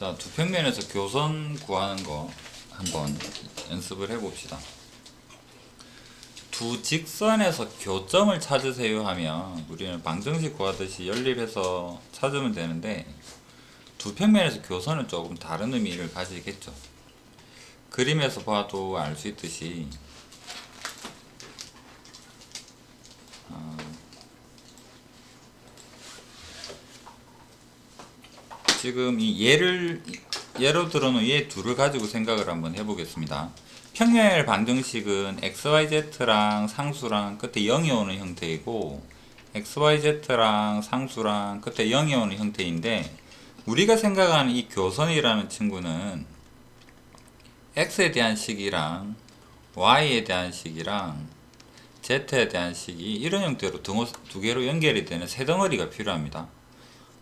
자, 두 평면에서 교선 구하는 거 한번 연습을 해봅시다. 두 직선에서 교점을 찾으세요 하면 우리는 방정식 구하듯이 연립해서 찾으면 되는데, 두 평면에서 교선은 조금 다른 의미를 가지겠죠. 그림에서 봐도 알 수 있듯이 지금 이 예로 들어놓은 얘 둘을 가지고 생각을 한번 해보겠습니다. 평면의 방정식은 xyz랑 상수랑 끝에 0이 오는 형태이고, xyz랑 상수랑 끝에 0이 오는 형태인데, 우리가 생각하는 이 교선이라는 친구는 x에 대한 식이랑 y에 대한 식이랑 z에 대한 식이 이런 형태로 두 개로 연결이 되는 세 덩어리가 필요합니다.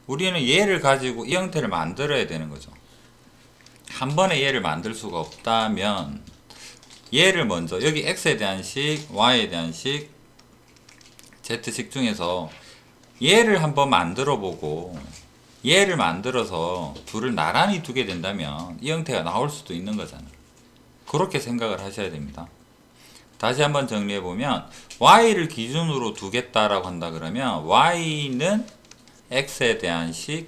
우리는 얘를 가지고 이 형태를 만들어야 되는 거죠. 한 번에 얘를 만들 수가 없다면 얘를 먼저 여기 x에 대한 식, y에 대한 식, z식 중에서 얘를 한번 만들어 보고 얘를 만들어서 둘을 나란히 두게 된다면 이 형태가 나올 수도 있는 거잖아요. 그렇게 생각을 하셔야 됩니다. 다시 한번 정리해 보면 y를 기준으로 두겠다라고 한다 그러면 y는 x에 대한 식,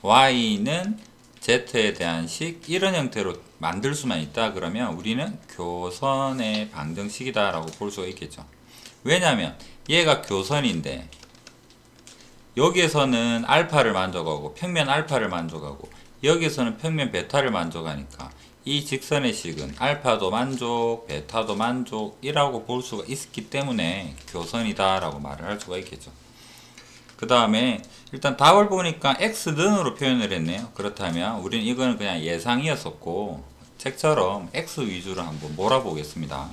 y는 z에 대한 식, 이런 형태로 만들 수만 있다 그러면 우리는 교선의 방정식이다 라고 볼 수가 있겠죠. 왜냐하면 얘가 교선인데 여기에서는 알파를 만족하고 평면 알파를 만족하고 여기에서는 평면 베타를 만족하니까 이 직선의 식은 알파도 만족, 베타도 만족이라고 볼 수가 있기 때문에 교선이다 라고 말을 할 수가 있겠죠. 그 다음에 일단 답을 보니까 x는으로 표현을 했네요. 그렇다면 우리는 이거는 그냥 예상이었었고 책처럼 x 위주로 한번 몰아보겠습니다.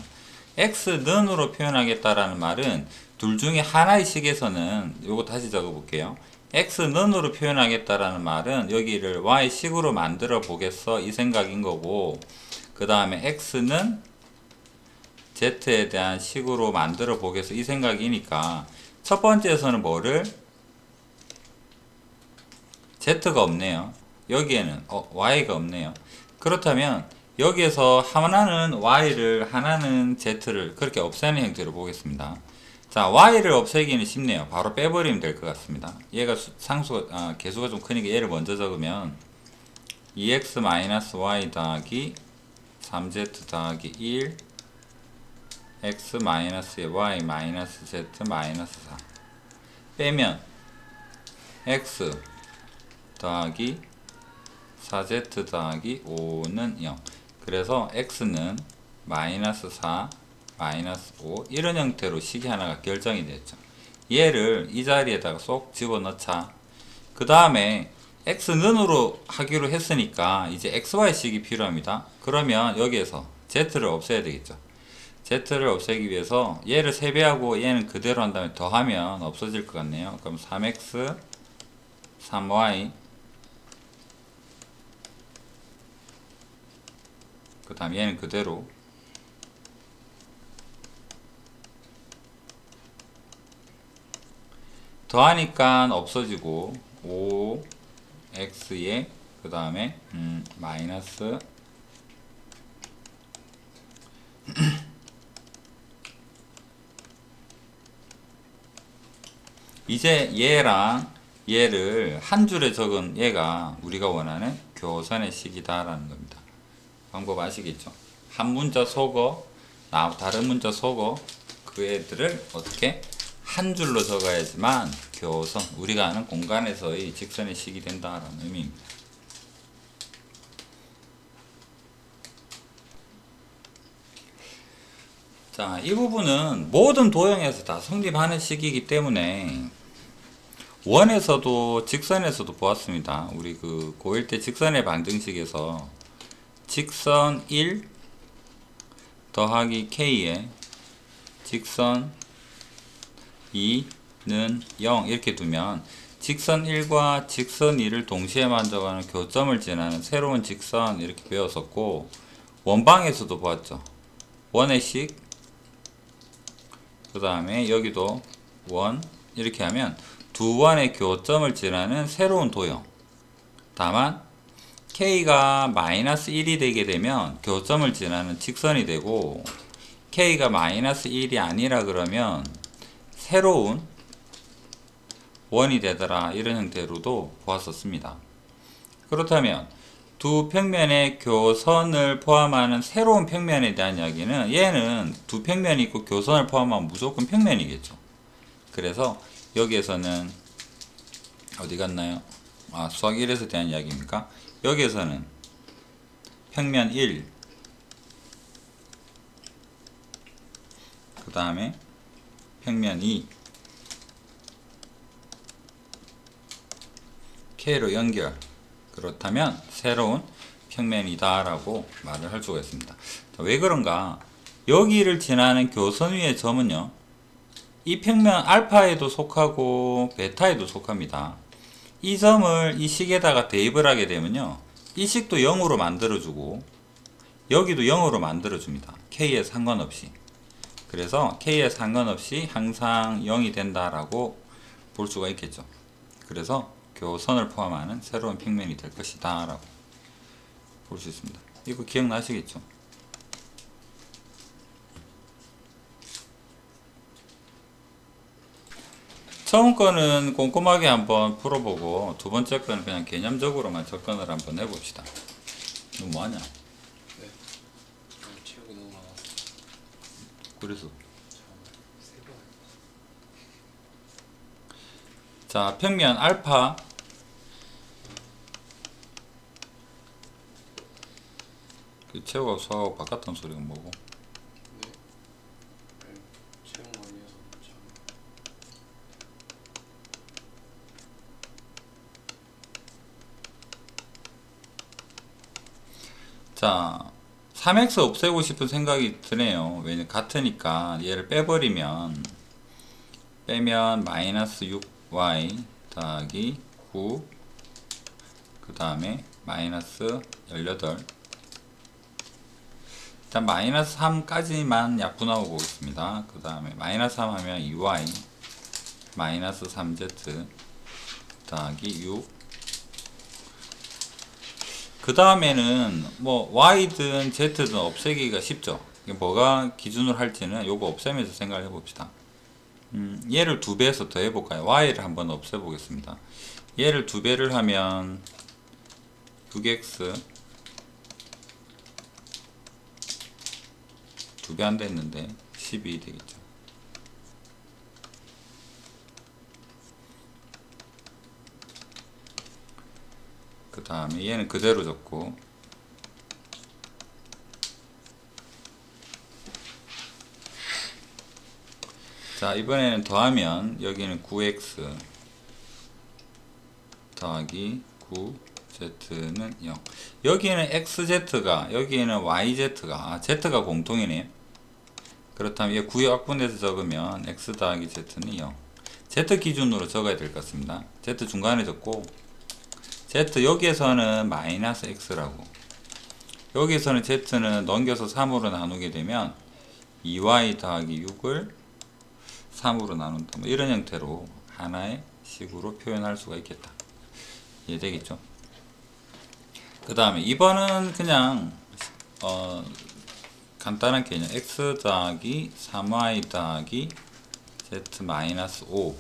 x는으로 표현하겠다라는 말은 둘 중에 하나의 식에서는 요거 다시 적어 볼게요. x는으로 표현하겠다라는 말은 여기를 y식으로 만들어 보겠어 이 생각인 거고, 그 다음에 x는 z에 대한 식으로 만들어 보겠어 이 생각이니까 첫 번째에서는 뭐를 z가 없네요. 여기에는 y가 없네요. 그렇다면 여기에서 하나는 y를 하나는 z를 그렇게 없애는 형태로 보겠습니다. 자, y를 없애기는 쉽네요. 바로 빼버리면 될 것 같습니다. 얘가 개수가 좀 크니까 얘를 먼저 적으면 2x-y 더하기 3z 더하기 1 x-y z -4 빼면 x 더하기 4z 더하기 5는 0. 그래서 x는 -4, -5 이런 형태로 식이 하나가 결정이 됐죠. 얘를 이 자리에다가 쏙 집어넣자. 그 다음에 x는으로 하기로 했으니까 이제 xy식이 필요합니다. 그러면 여기에서 z를 없애야 되겠죠. z를 없애기 위해서 얘를 3배하고 얘는 그대로 한 다음에 더하면 없어질 것 같네요. 그럼 3x 3y 그 다음 얘는 그대로 더하니까 없어지고 5x에 그 다음에 마이너스 이제 얘랑 얘를 한 줄에 적은 얘가 우리가 원하는 교선의 식이다 라는 겁니다. 방법 아시겠죠? 한 문자 속어, 다른 문자 속어, 그 애들을 어떻게 한 줄로 적어야지만 교선, 우리가 아는 공간에서의 직선의 식이 된다라는 의미입니다. 자, 이 부분은 모든 도형에서 다 성립하는 식이기 때문에 원에서도 직선에서도 보았습니다. 우리 그 고1 때 직선의 방정식에서 직선 1 더하기 k에 직선 2는 0 이렇게 두면 직선 1과 직선 2를 동시에 만족하는 교점을 지나는 새로운 직선 이렇게 배웠었고, 원방에서도 보았죠. 원의 식, 그 다음에 여기도 원 이렇게 하면 두 원의 교점을 지나는 새로운 도형, 다만 k가 마이너스 1이 되게 되면 교점을 지나는 직선이 되고, k가 마이너스 1이 아니라 그러면 새로운 원이 되더라, 이런 형태로도 보았었습니다. 그렇다면 두 평면의 교선을 포함하는 새로운 평면에 대한 이야기는, 얘는 두 평면이 있고 교선을 포함하면 무조건 평면이겠죠. 그래서 여기에서는 어디 갔나요? 수학 1에서 대한 이야기입니까? 여기에서는 평면 1, 그 다음에 평면 2, K로 연결, 그렇다면 새로운 평면이다 라고 말을 할 수가 있습니다. 왜 그런가? 여기를 지나는 교선 위의 점은요, 이 평면 알파에도 속하고 베타에도 속합니다. 이 점을 이 식에다가 대입을 하게 되면요, 이 식도 0으로 만들어주고 여기도 0으로 만들어줍니다. K에 상관없이. 그래서 K에 상관없이 항상 0이 된다라고 볼 수가 있겠죠. 그래서 교선을 포함하는 새로운 평면이 될 것이다 라고 볼 수 있습니다. 이거 기억나시겠죠? 처음 거는 꼼꼼하게 한번 풀어보고, 두 번째 거는 그냥 개념적으로만 접근을 한번 해봅시다. 너 뭐하냐? 네. 체육이 너무 많아서. 그래서 세 번. 자, 평면 알파, 그 체육하고 수학하고 바꿨던 소리가 뭐고? 네. 체육 많이 해서 참. 자, 3x 없애고 싶은 생각이 드네요. 왜냐면 같으니까 얘를 빼버리면, 빼면 마이너스 6y 더하기 9, 그 다음에 마이너스 18. 일단 마이너스 3까지만 약분하고 보겠습니다. 그 다음에 마이너스 3 하면 2y 마이너스 3z 더하기 6. 그 다음에는 뭐 y든 z든 없애기가 쉽죠. 뭐가 기준으로 할지는 요거 없애면서 생각을 해봅시다. 얘를 2배에서 더 해볼까요? y를 한번 없애보겠습니다. 얘를 2배를 하면 6x 2배 안 됐는데 12 되겠죠. 그 다음에 얘는 그대로 적고, 자, 이번에는 더하면 여기는 9x 더하기 9z는 0. 여기에는 xz가, 여기에는 yz가, z가 공통이네요. 그렇다면 얘 9에 확분해서 적으면 x 더하기 z는 0. z 기준으로 적어야 될 것 같습니다. z 중간에 적고, z 여기에서는 마이너스 x라고, 여기에서는 z는 넘겨서 3으로 나누게 되면 2y 더하기 6을 3으로 나눈다, 뭐 이런 형태로 하나의 식으로 표현할 수가 있겠다. 이해되겠죠? 그 다음에 2번은 그냥 간단한 개념, x 더하기 3y 더하기 z 마이너스 5,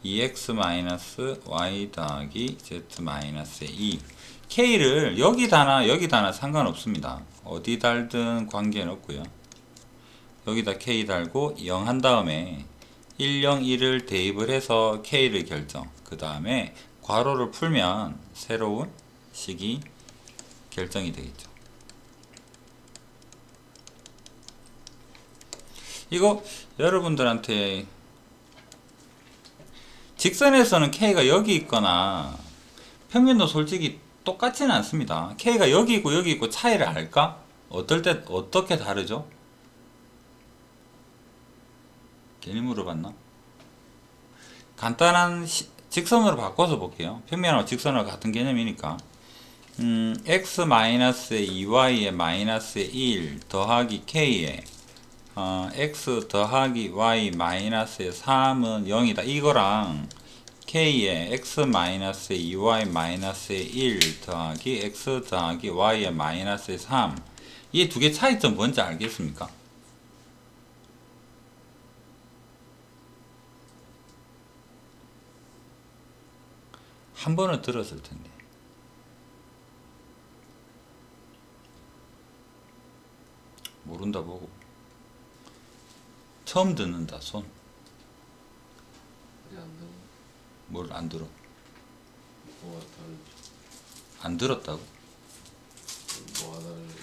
2x 마이너스 y 더하기 z 마이너스 2. k를 여기다나 여기다나 상관없습니다. 어디 달든 관계는 없고요. 여기다 k 달고 0 한 다음에 1, 0, 1을 대입을 해서 k를 결정, 그 다음에 괄호를 풀면 새로운 식이 결정이 되겠죠. 이거 여러분들한테 직선에서는 k가 여기 있거나 평면도 솔직히 똑같지는 않습니다. k가 여기 있고 여기 있고 차이를 알까? 어떨 때 어떻게 다르죠? 괜히 물어봤나? 간단한 직선으로 바꿔서 볼게요. 평면하고 직선하고 같은 개념이니까 x-의 2y의 마이너스의 1 더하기 k에 x 더하기 y 마이너스의 3은 0이다. 이거랑 k의 x-의 2y-의 1 더하기 x 더하기 y의 마이너스의 3 이 두 개 차이점 뭔지 알겠습니까? 한 번은 들었을 텐데. 모른다 보고. 처음 듣는다, 손. 아직 안 되고 뭘 안 들어? 뭐가 다른지 안 들었다고? 뭐가 다른지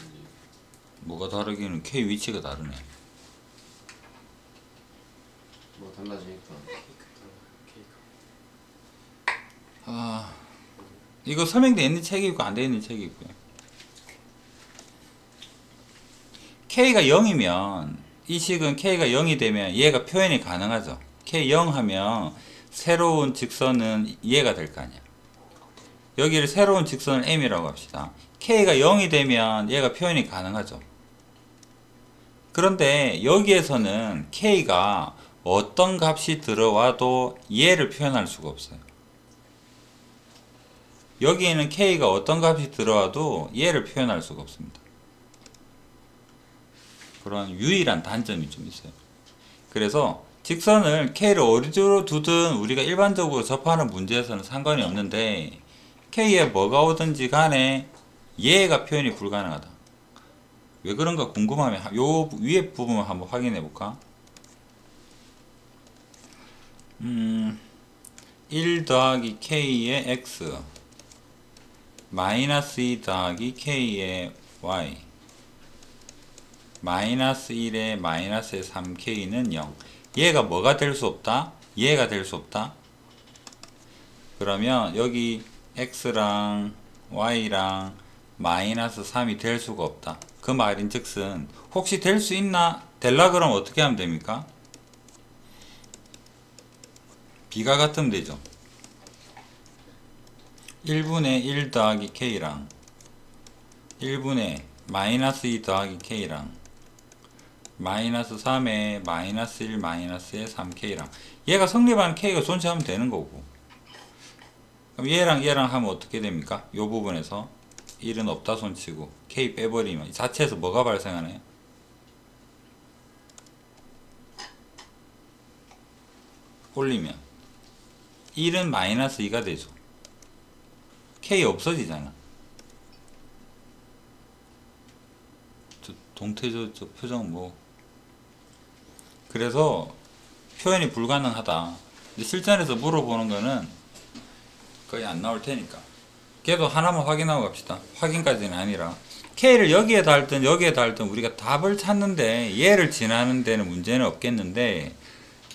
뭐가 다르기는 K 위치가 다르네. 뭐 달라지니까 아, 이거 설명되어 있는 책이 있고 안 되어 있는 책이 있고요. K가 0이면 이 식은 K가 0이 되면 얘가 표현이 가능하죠. K 0 하면 새로운 직선은 이해가 될 거 아니야. 여기를 새로운 직선을 M이라고 합시다. K가 0이 되면 얘가 표현이 가능하죠. 그런데 여기에서는 K가 어떤 값이 들어와도 얘를 표현할 수가 없어요. 여기에는 K가 어떤 값이 들어와도 얘를 표현할 수가 없습니다. 그런 유일한 단점이 좀 있어요. 그래서 직선을 K를 어디로 두든 우리가 일반적으로 접하는 문제에서는 상관이 없는데 K에 뭐가 오든지 간에 얘가 표현이 불가능하다. 왜 그런가 궁금하면 요 위에 부분 한번 확인해 볼까? 1 더하기 K의 X 마이너스 2 더하기 K의 Y 마이너스 1에 마이너스의 3K는 0 얘가 뭐가 될 수 없다? 얘가 될 수 없다? 그러면 여기 X랑 Y랑 마이너스 3이 될 수가 없다. 그 말인 즉슨 혹시 될 수 있나? 될라 그러면 어떻게 하면 됩니까? B가 같으면 되죠. 1분의 1 더하기 K랑 1분의 마이너스 2 더하기 K랑 마이너스 3에 마이너스 1 마이너스의 3K랑 얘가 성립하는 K가 존재하면 되는 거고 그럼 얘랑 얘랑 하면 어떻게 됩니까? 요 부분에서 1은 없다 손치고 K 빼버리면 이 자체에서 뭐가 발생하나요? 올리면 1은 마이너스 2가 되죠. K 없어지잖아. 저 동태저 저 표정 뭐 그래서 표현이 불가능하다. 근데 실전에서 물어보는 거는 거의 안 나올 테니까 걔도 하나만 확인하고 갑시다. 확인까지는 아니라 K를 여기에 달든 여기에 달든 우리가 답을 찾는데 얘를 지나는 데는 문제는 없겠는데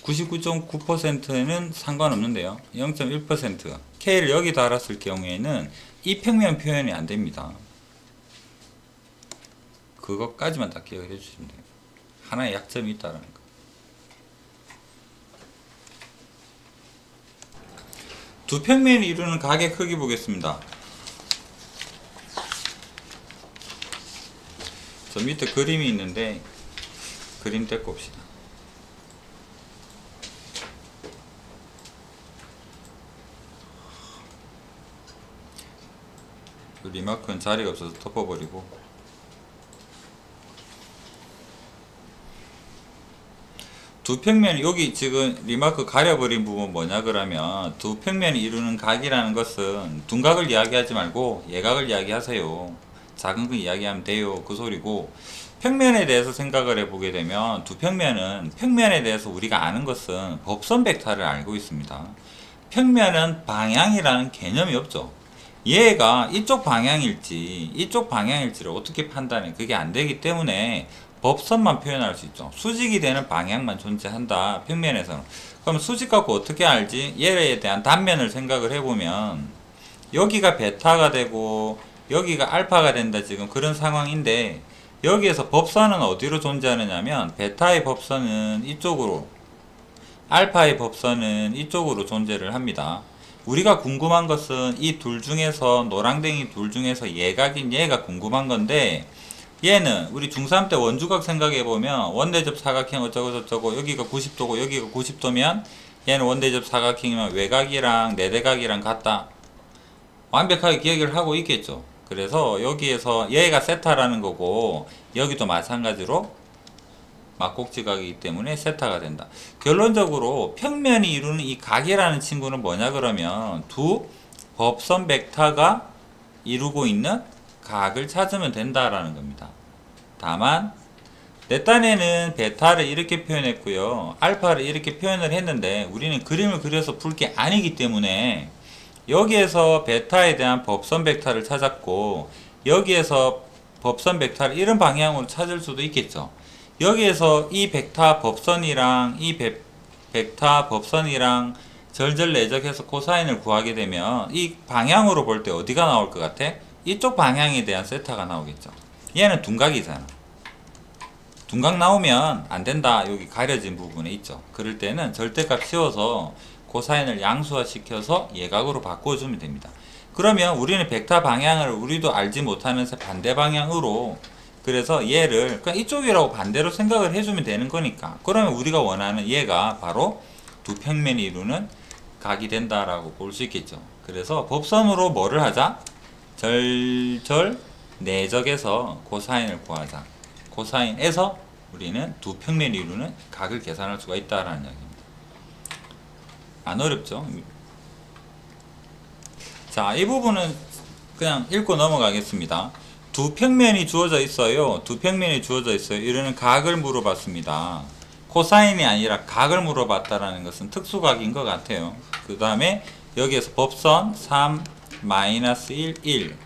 99.9%는 상관없는데요. 0.1% K를 여기 달았을 경우에는 이 평면 표현이 안 됩니다. 그것까지만 딱 기억을 해주시면 돼요. 하나의 약점이 있다라는 거. 두 평면이 이루는 각의 크기 보겠습니다. 저 밑에 그림이 있는데 그림 떼고 옵시다. 리마크는 자리가 없어서 덮어버리고 두 평면이 여기 지금 리마크 가려버린 부분 뭐냐 그러면 두 평면이 이루는 각이라는 것은 둔각을 이야기하지 말고 예각을 이야기하세요. 작은 거 이야기하면 돼요. 그 소리고 평면에 대해서 생각을 해보게 되면 두 평면은 평면에 대해서 우리가 아는 것은 법선 벡터를 알고 있습니다. 평면은 방향이라는 개념이 없죠. 얘가 이쪽 방향일지 이쪽 방향일지를 어떻게 판단해? 그게 안 되기 때문에 법선만 표현할 수 있죠. 수직이 되는 방향만 존재한다. 평면에서는. 그럼 수직 갖고 어떻게 알지? 얘에 대한 단면을 생각을 해보면 여기가 베타가 되고 여기가 알파가 된다. 지금 그런 상황인데 여기에서 법선은 어디로 존재하느냐면 베타의 법선은 이쪽으로 알파의 법선은 이쪽으로 존재를 합니다. 우리가 궁금한 것은 이 둘 중에서 노랑댕이 둘 중에서 예각인 얘가 궁금한 건데 얘는 우리 중3 때 원주각 생각해보면 원대접 사각형 어쩌고 저쩌고 여기가 90도고 여기가 90도면 얘는 원대접 사각형이면 외곽이랑 내대각이랑 같다. 완벽하게 기억을 하고 있겠죠. 그래서 여기에서 얘가 세타라는 거고 여기도 마찬가지로 막곡지각이기 때문에 세타가 된다. 결론적으로 평면이 이루는 이 각이라는 친구는 뭐냐 그러면 두 법선 벡터가 이루고 있는 각을 찾으면 된다라는 겁니다. 다만 내 딴에는 베타를 이렇게 표현했고요, 알파를 이렇게 표현을 했는데 우리는 그림을 그려서 풀 게 아니기 때문에 여기에서 베타에 대한 법선 벡터를 찾았고 여기에서 법선 벡터를 이런 방향으로 찾을 수도 있겠죠. 여기에서 이 벡터 법선이랑 이 벡터 법선이랑 절절 내적해서 코사인을 구하게 되면 이 방향으로 볼 때 어디가 나올 것 같아? 이쪽 방향에 대한 세타가 나오겠죠. 얘는 둔각이잖아. 둔각 나오면 안 된다. 여기 가려진 부분에 있죠. 그럴 때는 절대값 씌워서 코사인을 양수화 시켜서 예각으로 바꿔주면 됩니다. 그러면 우리는 벡터 방향을 우리도 알지 못하는 반대 방향으로, 그래서 얘를 그냥 이쪽이라고 반대로 생각을 해주면 되는 거니까, 그러면 우리가 원하는 얘가 바로 두 평면이 이루는 각이 된다라고 볼 수 있겠죠. 그래서 법선으로 뭐를 하자? 절절 내적에서 코사인을 구하자. 코사인에서 우리는 두 평면이 이루는 각을 계산할 수가 있다라는 이야기입니다. 안 어렵죠? 자, 이 부분은 그냥 읽고 넘어가겠습니다. 두 평면이 주어져 있어요. 두 평면이 주어져 있어요. 이러는 각을 물어봤습니다. 코사인이 아니라 각을 물어봤다라는 것은 특수각인 것 같아요. 그 다음에 여기에서 법선 3, 마이너스 1, 1,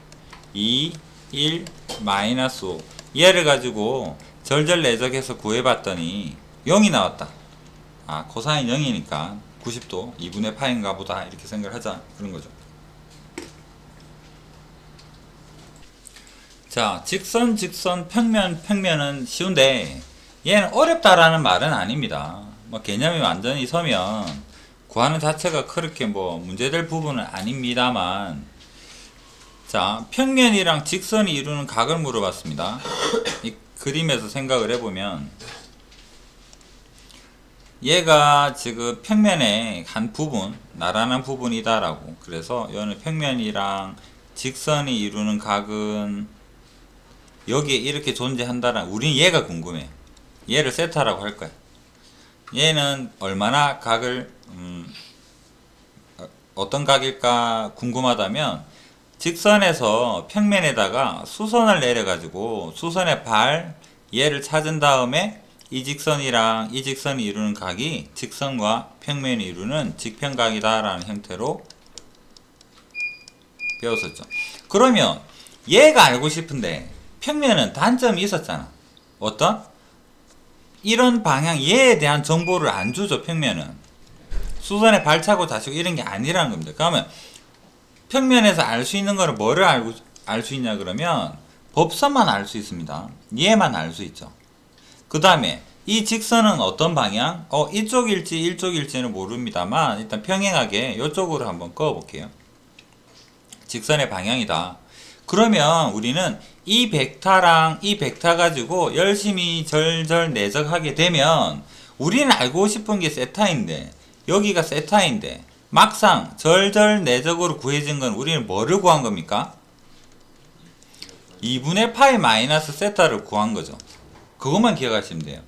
2, 1, 마이너스 5. 얘를 가지고 절절 내적해서 구해봤더니 0이 나왔다. 아, 코사인 0이니까 90도 2분의 파인가 보다 이렇게 생각을 하자. 그런 거죠. 자, 직선, 평면, 평면은 쉬운데 얘는 어렵다라는 말은 아닙니다. 뭐 개념이 완전히 서면 구하는 자체가 그렇게 뭐 문제될 부분은 아닙니다만, 자, 평면이랑 직선이 이루는 각을 물어봤습니다. 이 그림에서 생각을 해보면 얘가 지금 평면의 한 부분, 나란한 부분이다라고. 그래서 얘는 평면이랑 직선이 이루는 각은 여기에 이렇게 존재한다라는, 우린 얘가 궁금해. 얘를 세타라고 할 거야. 얘는 얼마나 각을 어떤 각일까 궁금하다면 직선에서 평면에다가 수선을 내려가지고 수선의 발 얘를 찾은 다음에 이 직선이랑 이 직선이 이루는 각이 직선과 평면이 이루는 직평각이다 라는 형태로 배웠었죠. 그러면 얘가 알고 싶은데 평면은 단점이 있었잖아. 어떤? 이런 방향 얘에 대한 정보를 안 주죠. 평면은 수선에 발차고 다치고 이런 게 아니라는 겁니다. 그러면 평면에서 알 수 있는 거는 뭐를 알 수 있냐 그러면 법선만 알 수 있습니다. 얘만 알 수 있죠. 그 다음에 이 직선은 어떤 방향? 이쪽일지 이쪽일지는 모릅니다만 일단 평행하게 이쪽으로 한번 그어 볼게요. 직선의 방향이다. 그러면 우리는 이 벡터랑 이 벡터 가지고 열심히 절절 내적하게 되면 우리는 알고 싶은 게 세타인데 여기가 세타인데 막상 절절 내적으로 구해진 건 우리는 뭐를 구한 겁니까? 2분의 파이 마이너스 세타를 구한 거죠. 그것만 기억하시면 돼요.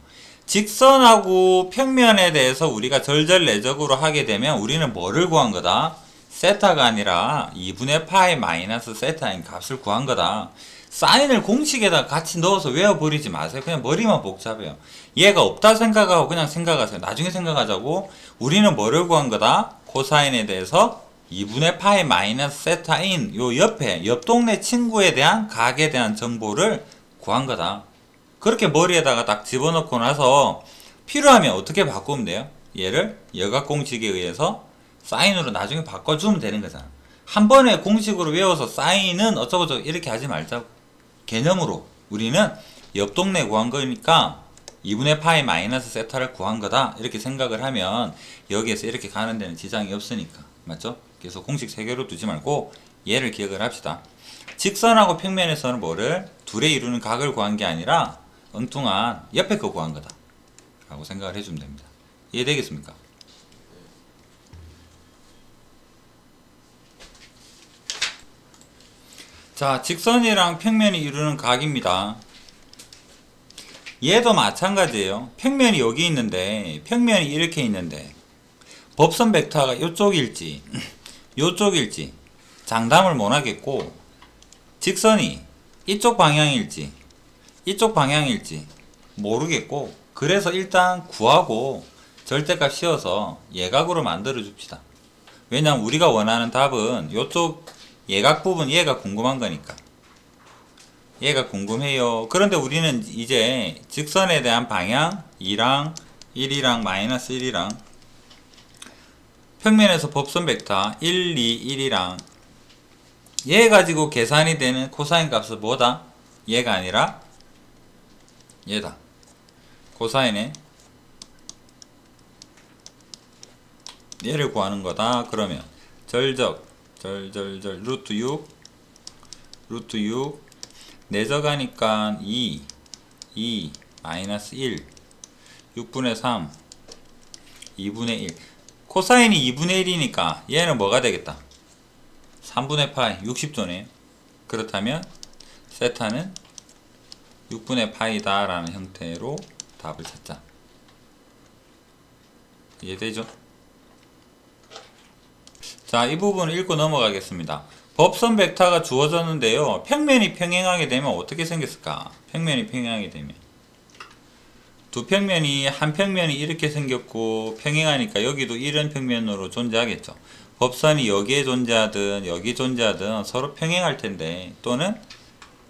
직선하고 평면에 대해서 우리가 절절 내적으로 하게 되면 우리는 뭐를 구한 거다? 세타가 아니라 2분의 파이 마이너스 세타인 값을 구한 거다. 사인을 공식에다 같이 넣어서 외워버리지 마세요. 그냥 머리만 복잡해요. 얘가 없다 생각하고 그냥 생각하세요. 나중에 생각하자고. 우리는 뭐를 구한 거다? 코사인에 대해서 2분의 파이 마이너스 세타인 요 옆에 옆 동네 친구에 대한 각에 대한 정보를 구한 거다. 그렇게 머리에다가 딱 집어넣고 나서 필요하면 어떻게 바꾸면 돼요? 얘를 여각공식에 의해서 사인으로 나중에 바꿔주면 되는 거잖아. 한 번에 공식으로 외워서 사인은 어쩌고저쩌고 이렇게 하지 말자고. 개념으로 우리는 옆 동네 구한 거니까 2분의 파이 마이너스 세타를 구한 거다 이렇게 생각을 하면 여기에서 이렇게 가는 데는 지장이 없으니까. 맞죠? 그래서 공식 3개로 두지 말고 얘를 기억을 합시다. 직선하고 평면에서는 뭐를? 둘의 이루는 각을 구한 게 아니라 엉뚱한 옆에 거 구한 거다 라고 생각을 해주면 됩니다. 이해되겠습니까? 자, 직선이랑 평면이 이루는 각입니다. 얘도 마찬가지예요. 평면이 여기 있는데 평면이 이렇게 있는데 법선 벡터가 이쪽일지 이쪽일지 장담을 못하겠고, 직선이 이쪽 방향일지 이쪽 방향일지 모르겠고, 그래서 일단 구하고 절대값 씌워서 예각으로 만들어 줍시다. 왜냐면 우리가 원하는 답은 이쪽 예각 부분, 얘가 궁금한 거니까. 얘가 궁금해요. 그런데 우리는 이제 직선에 대한 방향 2랑 1이랑 마이너스 1이랑 평면에서 법선 벡터 1, 2, 1이랑 얘 가지고 계산이 되는 코사인 값은 뭐다? 얘가 아니라 얘다. 코사인에 얘를 구하는 거다. 그러면 절적 루트 6 내적하니까 2 마이너스 1 6분의 3 2분의 1. 코사인이 2분의 1이니까 얘는 뭐가 되겠다? 3분의 파이 60도네. 그렇다면 세타는 6분의 파이다 라는 형태로 답을 찾자. 이해되죠? 자, 이 부분을 읽고 넘어가겠습니다. 법선 벡터가 주어졌는데요. 평면이 평행하게 되면 어떻게 생겼을까? 평면이 평행하게 되면 두 평면이, 한 평면이 이렇게 생겼고 평행하니까 여기도 이런 평면으로 존재하겠죠. 법선이 여기에 존재하든 여기 존재하든 서로 평행할 텐데, 또는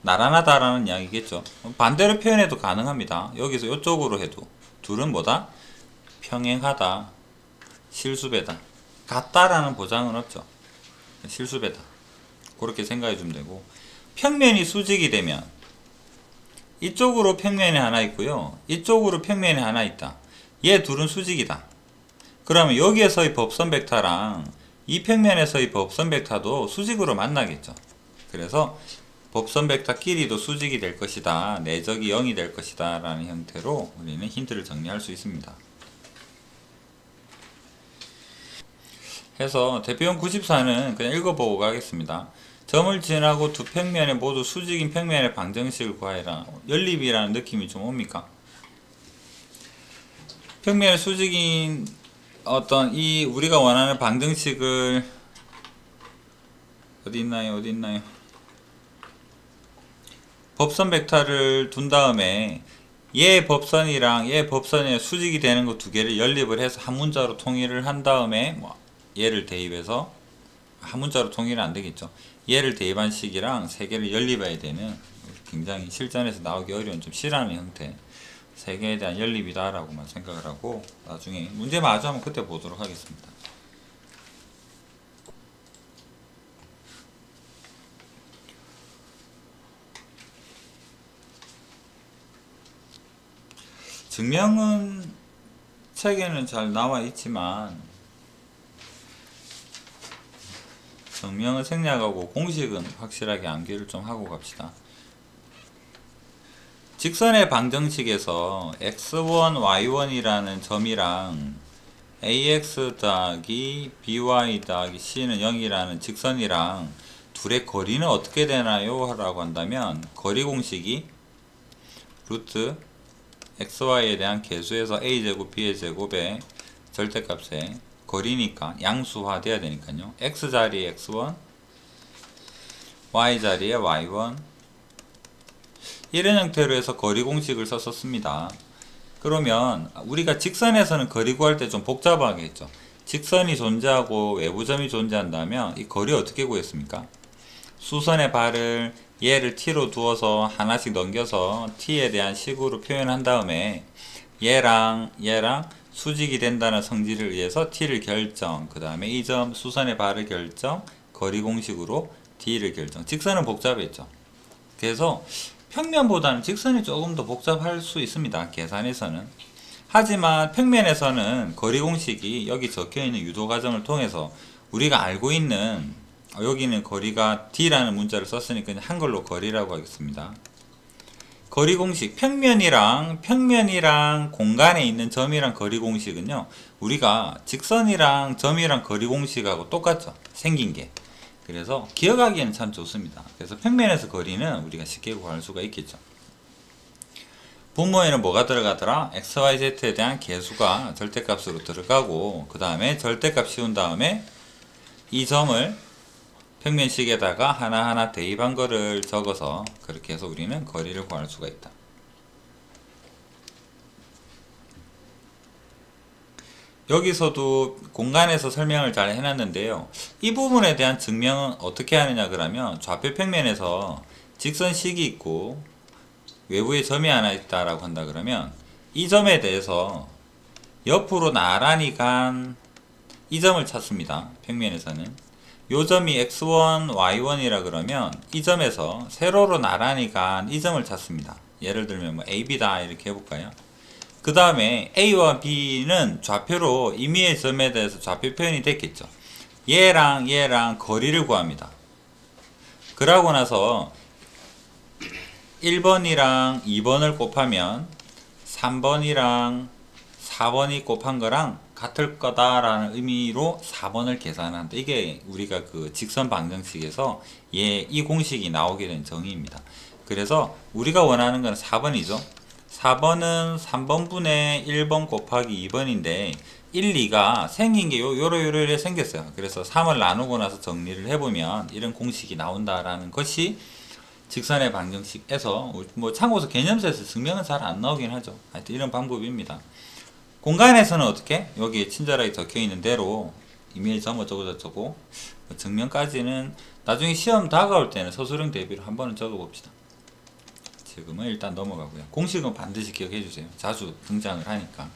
나란하다라는 이야기겠죠. 반대로 표현해도 가능합니다. 여기서 이쪽으로 해도 둘은 뭐다? 평행하다, 실수배다. 같다라는 보장은 없죠. 실수배다. 그렇게 생각해 주면 되고, 평면이 수직이 되면 이쪽으로 평면이 하나 있고요, 이쪽으로 평면이 하나 있다. 얘 둘은 수직이다. 그러면 여기에서의 법선 벡터랑 이 평면에서의 법선 벡터도 수직으로 만나겠죠. 그래서 법선 벡터 끼리도 수직이 될 것이다, 내적이 0이 될 것이다 라는 형태로 우리는 힌트를 정리할 수 있습니다. 해서 대표형 94는 그냥 읽어보고 가겠습니다. 점을 지나고 두 평면에 모두 수직인 평면의 방정식을 구하여라. 연립이라는 느낌이 좀 옵니까? 평면의 수직인 어떤 이 우리가 원하는 방정식을 어디 있나요? 법선 벡터를 둔 다음에 얘 법선이랑 얘 법선의 수직이 되는 거 두 개를 연립을 해서 한 문자로 통일을 한 다음에 얘를 대입해서, 한 문자로 통일은 안 되겠죠. 얘를 대입한 식이랑 세 개를 연립해야 되는, 굉장히 실전에서 나오기 어려운 좀 싫어하는 형태, 세 개에 대한 연립이다 라고만 생각을 하고 나중에 문제 마주하면 그때 보도록 하겠습니다. 증명은 책에는 잘 나와 있지만 증명은 생략하고 공식은 확실하게 암기를 좀 하고 갑시다. 직선의 방정식에서 x1, y1이라는 점이랑 ax 더하기 by 더하기 c는 0이라는 직선이랑 둘의 거리는 어떻게 되나요? 라고 한다면 거리 공식이 루트 xy에 대한 계수에서 a제곱 b의 제곱의 절대값에 거리니까 양수화 돼야 되니까요. x 자리에 x1, y 자리에 y1, 이런 형태로 해서 거리 공식을 썼었습니다. 그러면 우리가 직선에서는 거리 구할 때 좀 복잡하겠죠. 직선이 존재하고 외부점이 존재한다면 이 거리 어떻게 구했습니까? 수선의 발을 얘를 t로 두어서 하나씩 넘겨서 t에 대한 식으로 표현한 다음에 얘랑 수직이 된다는 성질을 의해서 t를 결정, 그 다음에 이 점 수선의 발을 결정, 거리 공식으로 d를 결정. 직선은 복잡했죠. 그래서 평면보다는 직선이 조금 더 복잡할 수 있습니다, 계산에서는. 하지만 평면에서는 거리 공식이 여기 적혀있는 유도 과정을 통해서 우리가 알고 있는, 여기는 거리가 d라는 문자를 썼으니까 한글로 거리라고 하겠습니다. 거리 공식, 평면이랑 공간에 있는 점이랑 거리 공식은요, 우리가 직선이랑 점이랑 거리 공식하고 똑같죠, 생긴 게. 그래서 기억하기에는 참 좋습니다. 그래서 평면에서 거리는 우리가 쉽게 구할 수가 있겠죠. 분모에는 뭐가 들어가더라? XYZ에 대한 계수가 절대값으로 들어가고 그 다음에 절대값 씌운 다음에 이 점을 평면식에다가 하나하나 대입한 거를 적어서 그렇게 해서 우리는 거리를 구할 수가 있다. 여기서도 공간에서 설명을 잘 해놨는데요. 이 부분에 대한 증명은 어떻게 하느냐 그러면 좌표 평면에서 직선식이 있고 외부에 점이 하나 있다라고 한다 그러면 이 점에 대해서 옆으로 나란히 간 이 점을 찾습니다. 평면에서는 요 점이 x1, y1이라 그러면 이 점에서 세로로 나란히 간 이 점을 찾습니다. 예를 들면 뭐 AB다 이렇게 해볼까요? 그 다음에 A와 B는 좌표로 임의의 점에 대해서 좌표 표현이 됐겠죠. 얘랑 거리를 구합니다. 그러고 나서 1번이랑 2번을 곱하면 3번이랑 4번이 곱한 거랑 같을 거다라는 의미로 4번을 계산한다. 이게 우리가 그 직선 방정식에서 이 공식이 나오게 된 정의입니다. 그래서 우리가 원하는 건 4번이죠. 4번은 3번분의 1번 곱하기 2번인데 1, 2가 생긴 게 요래 생겼어요. 그래서 3을 나누고 나서 정리를 해보면 이런 공식이 나온다라는 것이 직선의 방정식에서 뭐 참고서 개념서에서 증명은 잘 안 나오긴 하죠. 하여튼 이런 방법입니다. 공간에서는 어떻게? 여기 친절하게 적혀 있는 대로 이메일 점 어쩌고 증명까지는 나중에 시험 다가올 때는 서술형 대비로 한번은 적어 봅시다. 지금은 일단 넘어가고요. 공식은 반드시 기억해 주세요. 자주 등장을 하니까.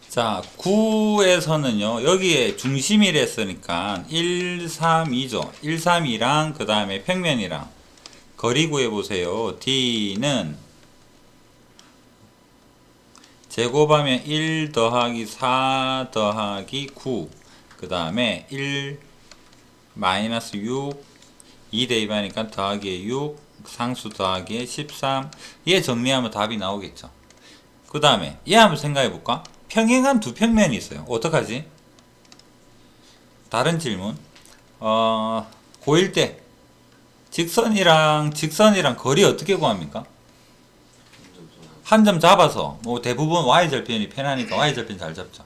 자, 9에서는요, 여기에 중심이랬으니까 1, 3, 2죠. 1, 3, 2랑 그 다음에 평면이랑 거리 구해보세요. D는 제곱하면 1 더하기 4 더하기 9 그 다음에 1 마이너스 6 2 대입하니까 더하기에 6 상수 더하기에 13 얘 정리하면 답이 나오겠죠. 그 다음에 얘 한번 생각해 볼까? 평행한 두 평면이 있어요. 어떡하지? 다른 질문. 고1 때 직선이랑 거리 어떻게 구합니까? 한 점 잡아서 뭐 대부분 y절편이 편하니까 y절편 잘 잡죠.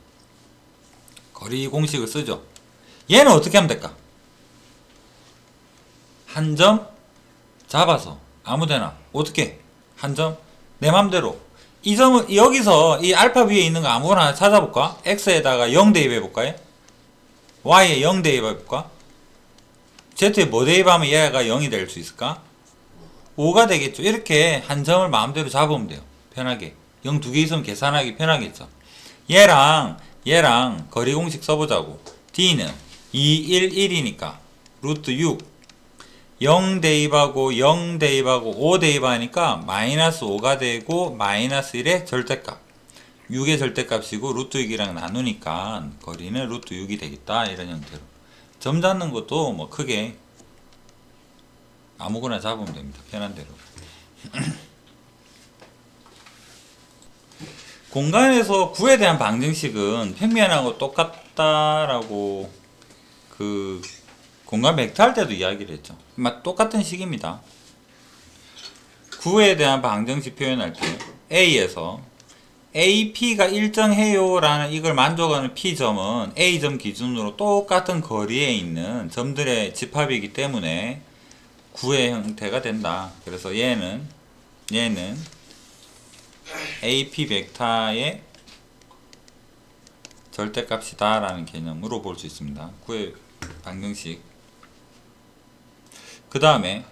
거리 공식을 쓰죠. 얘는 어떻게 하면 될까? 한 점 잡아서 아무데나 어떻게 한 점 내 맘대로 이 점은 여기서 이 알파 위에 있는 거 아무거나 하나 찾아볼까? x에다가 0 대입해볼까요? y에 0 대입해볼까? z에 뭐 대입하면 얘가 0이 될 수 있을까? 5가 되겠죠. 이렇게 한 점을 마음대로 잡으면 돼요. 편하게 0 두 개 있으면 계산하기 편하겠죠. 얘랑 거리 공식 써보자고. d는 2, 1, 1이니까 루트 6 0 대입하고 0 대입하고 5 대입하니까 마이너스 5가 되고 마이너스 1의 절대값 6의 절대값이고 루트 6이랑 나누니까 거리는 루트 6이 되겠다. 이런 형태로 점 잡는 것도 뭐 크게 아무거나 잡으면 됩니다. 편한 대로. 공간에서 구에 대한 방정식은 평면하고 똑같다라고 그 공간 벡터 할 때도 이야기를 했죠. 똑같은 식입니다. 구에 대한 방정식 표현할 때 A에서 AP가 일정해요 라는 이걸 만족하는 P점은 A점 기준으로 똑같은 거리에 있는 점들의 집합이기 때문에 구의 형태가 된다. 그래서 얘는 AP 벡터의 절대값이다 라는 개념으로 볼 수 있습니다. 구의 방정식. 그 다음에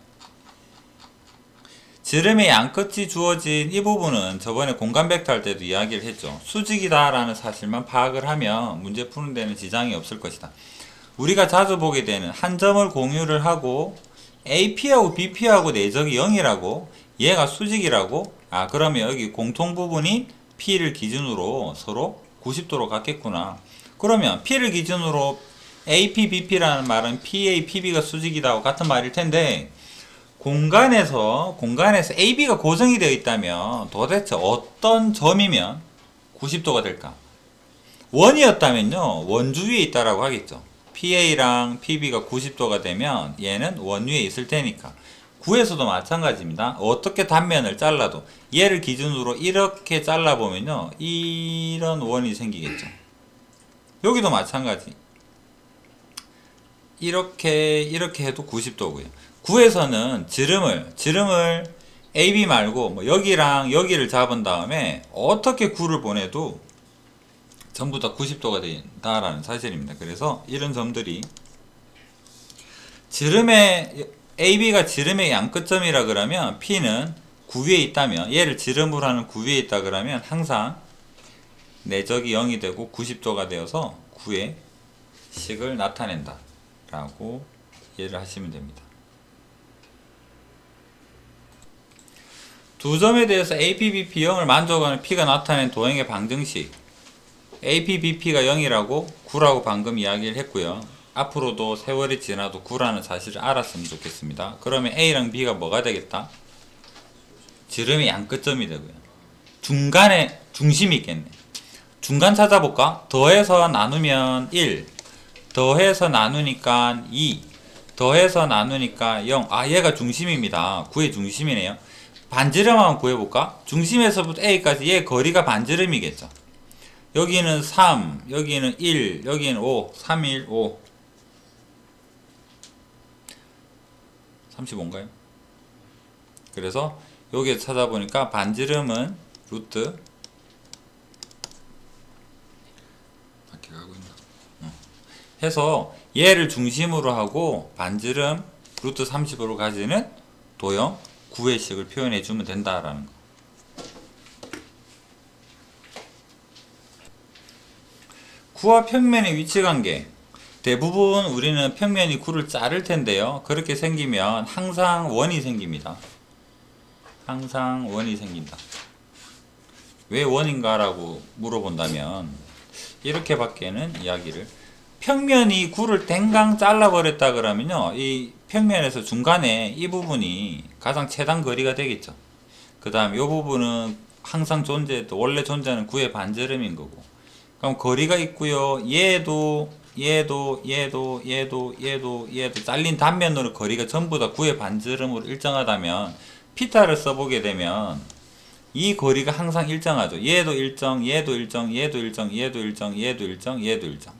지름의 양끝이 주어진 이 부분은 저번에 공간 벡터 할 때도 이야기를 했죠. 수직이다 라는 사실만 파악을 하면 문제 푸는 데는 지장이 없을 것이다. 우리가 자주 보게 되는 한 점을 공유를 하고 AP하고 BP하고 내적이 0이라고 얘가 수직이라고 그러면 여기 공통 부분이 P를 기준으로 서로 90도로 같겠구나. 그러면 P를 기준으로 AP, BP라는 말은 PA, PB가 수직이다 같은 말일 텐데 공간에서 AB가 고정이 되어 있다면 도대체 어떤 점이면 90도가 될까? 원이었다면요 원주 위에 있다라고 하겠죠. PA랑 PB가 90도가 되면 얘는 원 위에 있을 테니까. 구에서도 마찬가지입니다. 어떻게 단면을 잘라도 얘를 기준으로 이렇게 잘라보면요 이런 원이 생기겠죠. 여기도 마찬가지. 이렇게 해도 90도고요. 구에서는 지름을 AB 말고 뭐 여기랑 여기를 잡은 다음에 어떻게 구를 보내도 전부 다 90도가 된다라는 사실입니다. 그래서 이런 점들이 지름의 AB가 지름의 양끝점이라 그러면 P는 구 위에 있다면 얘를 지름으로 하는 구 위에 있다 그러면 항상 내적이 0이 되고 90도가 되어서 구의 식을 나타낸다 라고 이해를 하시면 됩니다. 두 점에 대해서 AP, BP 0을 만족하는 P가 나타낸 도형의 방정식 AP, BP가 0이라고 9라고 방금 이야기를 했고요. 앞으로도 세월이 지나도 9라는 사실을 알았으면 좋겠습니다. 그러면 A랑 B가 뭐가 되겠다? 지름의 양끝점이 되고요. 중간에 중심이 있겠네. 중간 찾아볼까? 더해서 나누면 1, 더해서 나누니까 2, 더해서 나누니까 0. 아, 얘가 중심입니다. 9의 중심이네요. 반지름 한번 구해볼까? 중심에서부터 A까지 얘 거리가 반지름이겠죠. 여기는 3, 여기는 1, 여기는 5, 3, 1, 5. 35인가요? 그래서 여기에 찾아보니까 반지름은 루트 밖에 가고 있나? 해서 얘를 중심으로 하고 반지름 루트 30으로 가지는 도형 9의 식을 표현해 주면 된다라는 거. 구와 평면의 위치관계. 대부분 우리는 평면이 9를 자를 텐데요. 그렇게 생기면 항상 원이 생깁니다. 항상 원이 생긴다. 왜 원인가 라고 물어본다면 이렇게 밖에는 이야기를 평면이 9를 댕강 잘라버렸다 그러면요 이 평면에서 중간에 이 부분이 가장 최단 거리가 되겠죠. 그 다음 이 부분은 항상 원래 존재하는 9의 반지름인 거고, 그럼 거리가 있고요. 얘도 잘린 단면으로 거리가 전부 다 9의 반지름으로 일정하다면 피타를 써보게 되면 이 거리가 항상 일정하죠. 얘도 일정, 얘도 일정, 얘도 일정, 얘도 일정, 얘도 일정, 얘도 일정.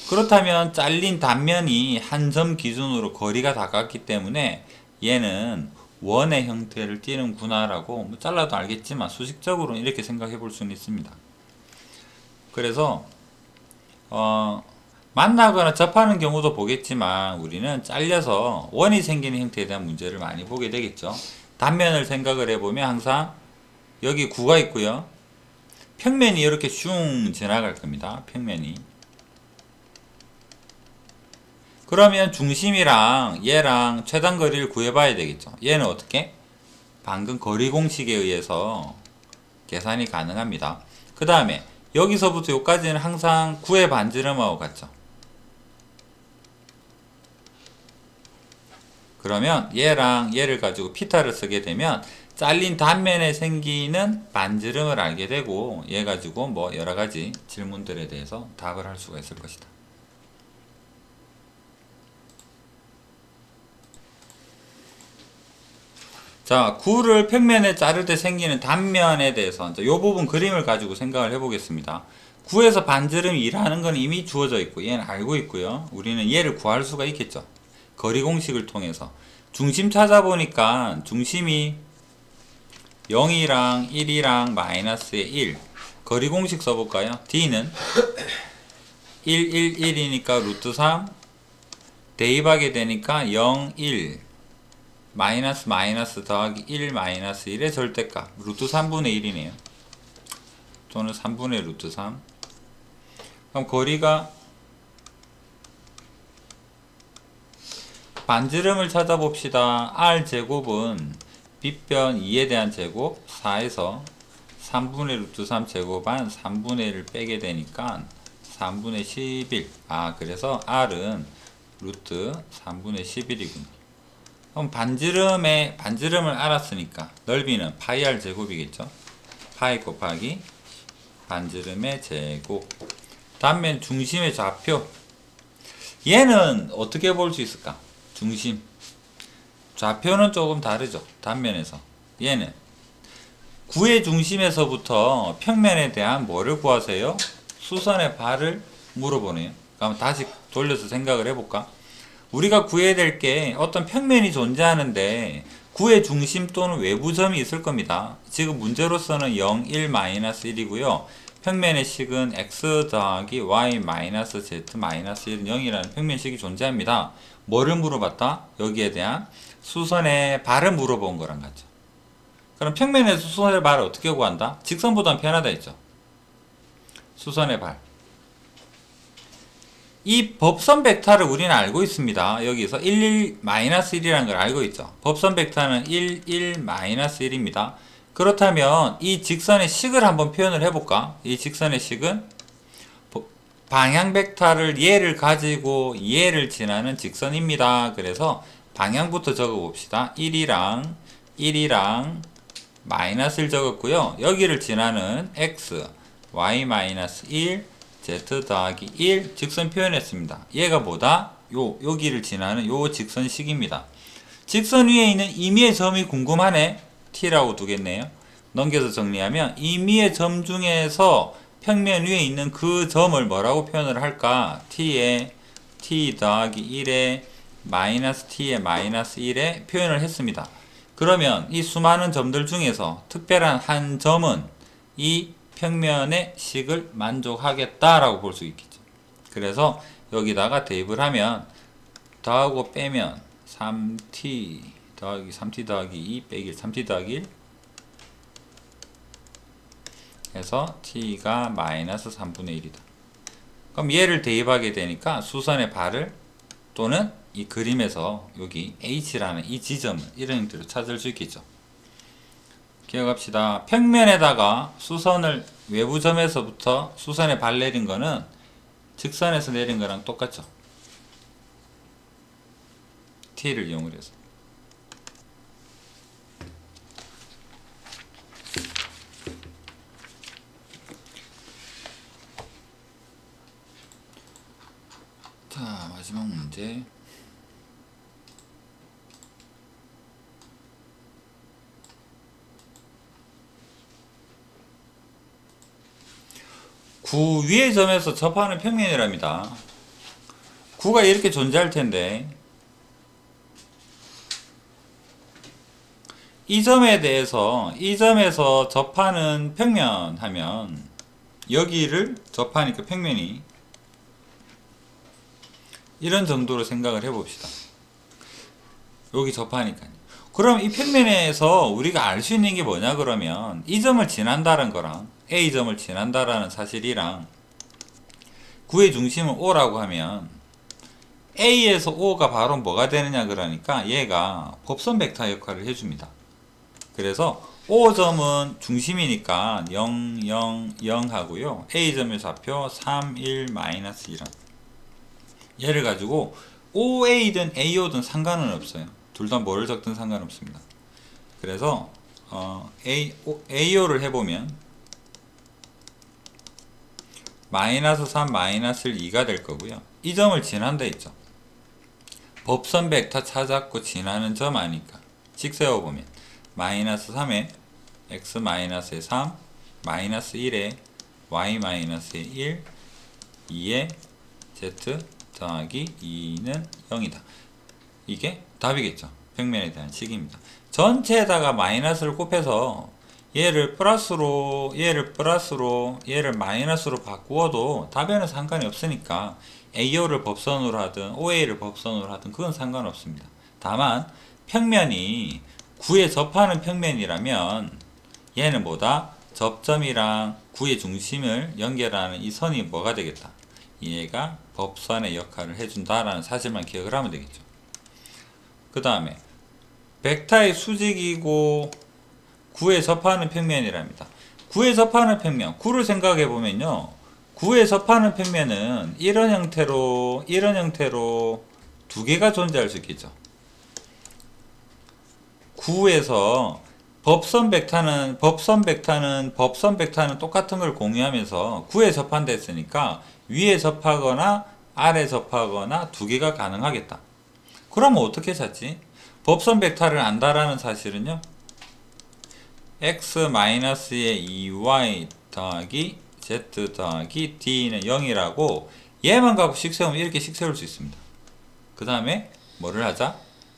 그렇다면 잘린 단면이 한 점 기준으로 거리가 다 같기 때문에 얘는 원의 형태를 띠는구나 라고 뭐 잘라도 알겠지만 수식적으로는 이렇게 생각해 볼 수는 있습니다. 그래서 만나거나 접하는 경우도 보겠지만 우리는 잘려서 원이 생기는 형태에 대한 문제를 많이 보게 되겠죠. 단면을 생각을 해보면 항상 여기 구가 있고요. 평면이 이렇게 슝 지나갈 겁니다. 평면이. 그러면 중심이랑 얘랑 최단 거리를 구해봐야 되겠죠. 얘는 어떻게? 방금 거리 공식에 의해서 계산이 가능합니다. 그 다음에 여기서부터 여기까지는 항상 9의 반지름하고 같죠. 그러면 얘랑 얘를 가지고 피타를 쓰게 되면 잘린 단면에 생기는 반지름을 알게 되고 얘 가지고 뭐 여러가지 질문들에 대해서 답을 할 수가 있을 것이다. 자, 9를 평면에 자를 때 생기는 단면에 대해서 이 부분 그림을 가지고 생각을 해보겠습니다. 9에서 반지름이 2라는 건 이미 주어져 있고 얘는 알고 있고요. 우리는 얘를 구할 수가 있겠죠. 거리 공식을 통해서. 중심 찾아보니까 중심이 0이랑 1이랑 마이너스의 1. 거리 공식 써볼까요? D는 1, 1, 1이니까 루트 3 대입하게 되니까 0, 1 마이너스 마이너스 더하기 1 마이너스 1의 절대값 루트 3분의 1이네요. 또는 3분의 루트 3. 그럼 거리가 반지름을 찾아봅시다. R제곱은 빗변 2에 대한 제곱 4에서 3분의 루트 3 제곱한 3분의 1을 빼게 되니까 3분의 11. 아, 그래서 R은 루트 3분의 11이군요. 그럼 반지름을 알았으니까 넓이는 파이 R 제곱이겠죠. 파이 곱하기 반지름의 제곱. 단면 중심의 좌표. 얘는 어떻게 볼 수 있을까? 중심. 좌표는 조금 다르죠. 단면에서. 얘는 구의 중심에서부터 평면에 대한 뭐를 구하세요? 수선의 발을 물어보네요. 그럼 다시 돌려서 생각을 해볼까? 우리가 구해야 될 게 어떤 평면이 존재하는데 구의 중심 또는 외부점이 있을 겁니다. 지금 문제로서는 0, 1, 마이너스 1이고요. 평면의 식은 x 더하기 y 마이너스 z 마이너스 1은 0이라는 평면식이 존재합니다. 뭐를 물어봤다? 여기에 대한 수선의 발을 물어본 거랑 같죠. 그럼 평면에서 수선의 발을 어떻게 구한다? 직선보다는 편하다 했죠. 수선의 발. 이 법선 벡터를 우리는 알고 있습니다. 여기서 1, 1, 마이너스 1이라는 걸 알고 있죠. 법선 벡터는 1, 1, 마이너스 1입니다. 그렇다면 이 직선의 식을 한번 표현을 해볼까? 이 직선의 식은 방향 벡터를 얘를 가지고 얘를 지나는 직선입니다. 그래서 방향부터 적어봅시다. 1이랑 마이너스를 적었고요. 여기를 지나는 x, y 마이너스 1, z 더하기 1 직선 표현했습니다. 얘가 뭐다? 여기를 지나는 요 직선식입니다. 직선 위에 있는 임의의 점이 궁금하네. t라고 두겠네요. 넘겨서 정리하면 임의의 점 중에서 평면 위에 있는 그 점을 뭐라고 표현을 할까? t에 t 더하기 1에 마이너스 t에 마이너스 1에 표현을 했습니다. 그러면 이 수많은 점들 중에서 특별한 한 점은 이 평면의 식을 만족하겠다라고 볼 수 있겠죠. 그래서 여기다가 대입을 하면 더하고 빼면 3t 더하기 3t 더하기 2 빼기 3t 더하기 1 해서 t가 마이너스 3분의 1이다. 그럼 얘를 대입하게 되니까 수선의 발을 또는 이 그림에서 여기 h라는 이 지점을 이런 형태로 찾을 수 있겠죠. 기억합시다. 평면에다가 수선을 외부점에서부터 수선의 발 내린 거는 직선에서 내린 거랑 똑같죠. t를 이용을 해서. 자, 마지막 문제. 구 위의 점에서 접하는 평면이랍니다. 구가 이렇게 존재할 텐데 이 점에 대해서 이 점에서 접하는 평면 하면 여기를 접하니까 평면이 이런 정도로 생각을 해봅시다. 여기 접하니까요. 그럼 이 평면에서 우리가 알 수 있는 게 뭐냐 그러면 이 점을 지난다는 거랑 A점을 지난다라는 사실이랑 구의 중심은 O라고 하면 A에서 O가 바로 뭐가 되느냐 그러니까 얘가 법선 벡터 역할을 해줍니다. 그래서 O점은 중심이니까 0, 0, 0 하고요. A점의 좌표 3, 1, 마이너스 1 얘를 가지고 OA든 AO든 상관은 없어요. 둘 다 뭐를 적든 상관없습니다. 그래서 AO를 해보면 마이너스 3, 마이너스 2가 될 거고요. 이 점을 지난다 했죠. 법선 벡터 찾았고 지나는 점 아니까 식 세워보면 마이너스 3에 x 마이너스에 3, 마이너스 1에 y 마이너스에 1, 2에 z 더하기 2는 0이다. 이게 답이겠죠. 평면에 대한 식입니다. 전체에다가 마이너스를 곱해서 얘를 플러스로 얘를 마이너스로 바꾸어도 답에는 상관이 없으니까 AO를 법선으로 하든 OA를 법선으로 하든 그건 상관없습니다. 다만 평면이 구에 접하는 평면이라면 얘는 뭐다? 접점이랑 구의 중심을 연결하는 이 선이 뭐가 되겠다? 얘가 법선의 역할을 해준다라는 사실만 기억을 하면 되겠죠. 그 다음에 벡터의 수직이고 구에 접하는 평면이랍니다. 구에 접하는 평면, 구를 생각해 보면요. 구에 접하는 평면은 이런 형태로 두 개가 존재할 수 있겠죠. 구에서 법선 벡터는 똑같은 걸 공유하면서 9에 접한댔으니까 위에 접하거나 아래 접하거나 두 개가 가능하겠다. 그러면 어떻게 찾지? 법선 벡터를 안다라는 사실은요. x-의 2y 더하기 z 더하기 d는 0이라고 얘만 갖고 식 세우면 이렇게 식 세울 수 있습니다. 그 다음에 뭐를 하자?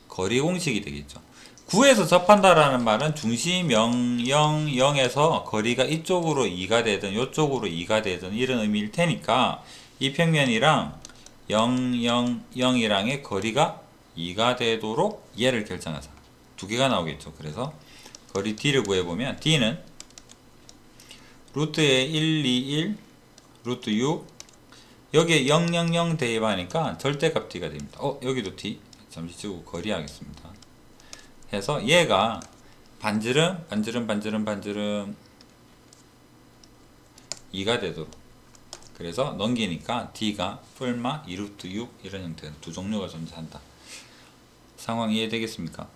거리 공식이 되겠죠. 9에서 접한다라는 말은 중심 0, 0, 0에서 거리가 이쪽으로 2가 되든 이쪽으로 2가 되든 이런 의미일 테니까 이 평면이랑 0, 0, 0이랑의 거리가 2가 되도록 얘를 결정하자. 두 개가 나오겠죠. 그래서 거리 d를 구해보면 d는 루트에 1, 2, 1, 루트 6 여기에 0, 0, 0 대입하니까 절대값 d가 됩니다. 여기도 d 잠시 지우고 거리 하겠습니다. 해서 얘가 반지름 2가 되도록 그래서 넘기니까 d가 뿔마 2루트 6 이런 형태의 두 종류가 존재한다. 상황 이해되겠습니까?